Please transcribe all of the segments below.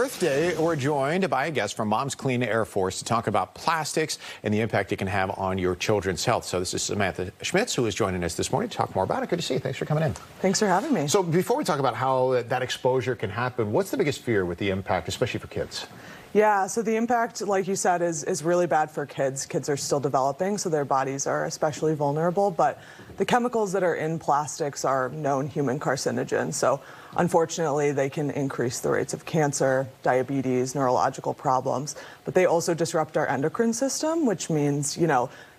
birthday, we're joined by a guest from Mom's Clean Air Force to talk about plastics and the impact it can have on your children's health. So this is Samantha Schmitz, who is joining us this morning to talk more about it. Good to see you. Thanks for coming in. Thanks for having me. So before we talk about how that exposure can happen, what's the biggest fear with the impact, especially for kids? Yeah, so the impact, like you said, is really bad for kids. Kids are still developing, so their bodies are especially vulnerable. But the chemicals that are in plastics are known human carcinogens. So unfortunately, they can increase the rates of cancer, diabetes, neurological problems. But they also disrupt our endocrine system, which means,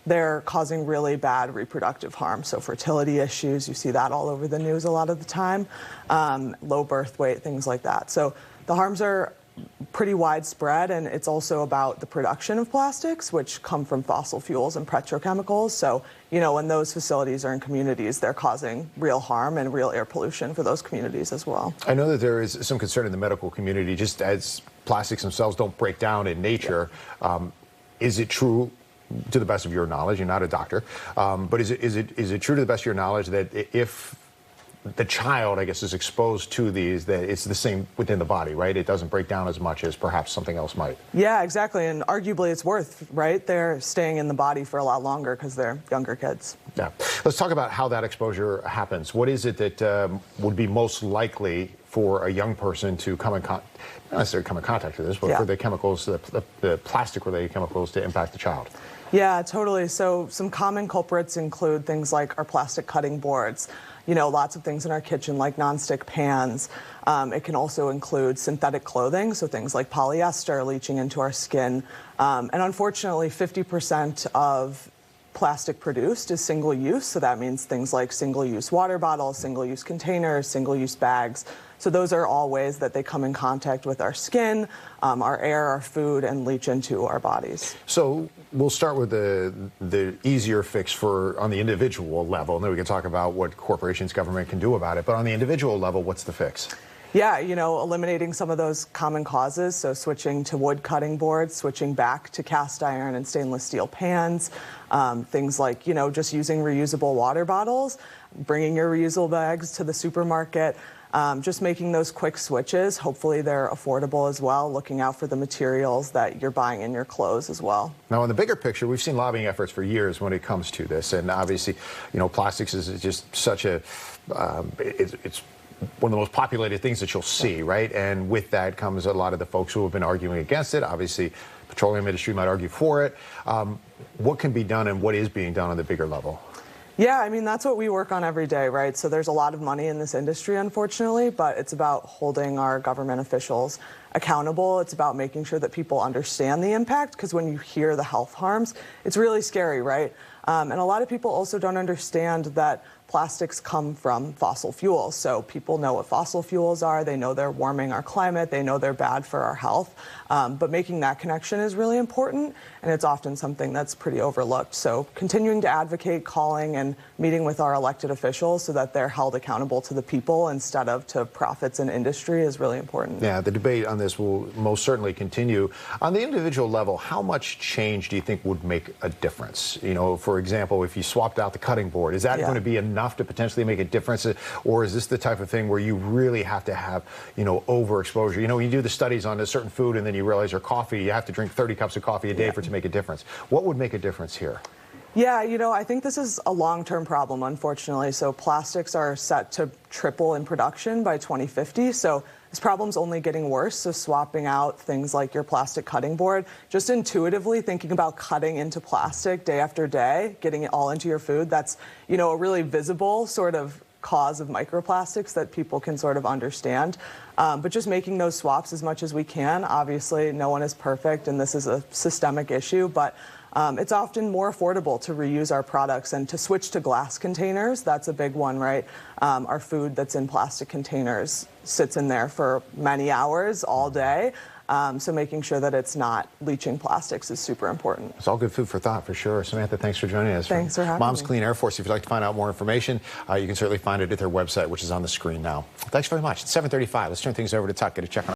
they're causing really bad reproductive harm. So fertility issues, you see that all over the news a lot of the time. Low birth weight, things like that. So the harms are pretty widespread, and it's also about the production of plastics, which come from fossil fuels and petrochemicals. So, when those facilities are in communities, they're causing real harm and real air pollution for those communities as well. I know that there is some concern in the medical community, just as plastics themselves don't break down in nature. Is it true, to the best of your knowledge, you're not a doctor, but is it true to the best of your knowledge that if the child, I guess, is exposed to these, that it's the same within the body, right? It doesn't break down as much as perhaps something else might. Yeah, exactly. And arguably it's worth, right? They're staying in the body for a lot longer because they're younger kids. Yeah. Let's talk about how that exposure happens. What is it that would be most likely for a young person to come in contact, not necessarily come in contact with this, but for the chemicals, the plastic-related chemicals to impact the child? Yeah, totally. So some common culprits include things like our plastic cutting boards, lots of things in our kitchen like nonstick pans. It can also include synthetic clothing, so things like polyester leaching into our skin. And unfortunately, 50% of plastic produced is single-use, so that means things like single-use water bottles, single-use containers, single-use bags. So those are all ways that they come in contact with our skin, our air, our food, and leach into our bodies. So we'll start with the easier fix on the individual level, and then we can talk about what corporations, government can do about it. But on the individual level, what's the fix? Yeah, eliminating some of those common causes, so switching to wood cutting boards, switching back to cast iron and stainless steel pans, things like, just using reusable water bottles, bringing your reusable bags to the supermarket, just making those quick switches. Hopefully they're affordable as well, looking out for the materials that you're buying in your clothes as well. Now, in the bigger picture, we've seen lobbying efforts for years when it comes to this, and obviously, plastics is just such a, it's one of the most populated things that you'll see, right? And with that comes a lot of the folks who have been arguing against it. Obviously, petroleum industry might argue for it. What can be done and what is being done on the bigger level? Yeah, that's what we work on every day, right? So there's a lot of money in this industry, unfortunately, but it's about holding our government officials accountable. It's about making sure that people understand the impact, because when you hear the health harms, it's really scary, right? And a lot of people also don't understand that plastics come from fossil fuels. So people know what fossil fuels are. They know they're warming our climate. They know they're bad for our health. But making that connection is really important, and it's often something that's pretty overlooked. So continuing to advocate, calling, and meeting with our elected officials so that they're held accountable to the people instead of to profits and industry is really important. Yeah, the debate on this will most certainly continue. On the individual level, how much change do you think would make a difference? For example, if you swapped out the cutting board, is that going to be enough to potentially make a difference? Or is this the type of thing where you really have to have, overexposure? You do the studies on a certain food and then you realize your coffee, you have to drink 30 cups of coffee a day for it to make a difference. What would make a difference here? Yeah, I think this is a long-term problem, unfortunately. So plastics are set to triple in production by 2050. So this problem's only getting worse. So swapping out things like your plastic cutting board, just intuitively thinking about cutting into plastic day after day, getting it all into your food, that's, a really visible sort of cause of microplastics that people can sort of understand. But just making those swaps as much as we can. Obviously, no one is perfect, and this is a systemic issue, but it's often more affordable to reuse our products and to switch to glass containers. That's a big one, right? Our food that's in plastic containers sits in there for many hours all day. So making sure that it's not leaching plastics is super important. It's all good food for thought, for sure. Samantha, thanks for joining us. Thanks for having me. Mom's Clean Air Force. If you'd like to find out more information, you can certainly find it at their website, which is on the screen now. Thanks very much. It's 7:35. Let's turn things over to Tuck. Get a check on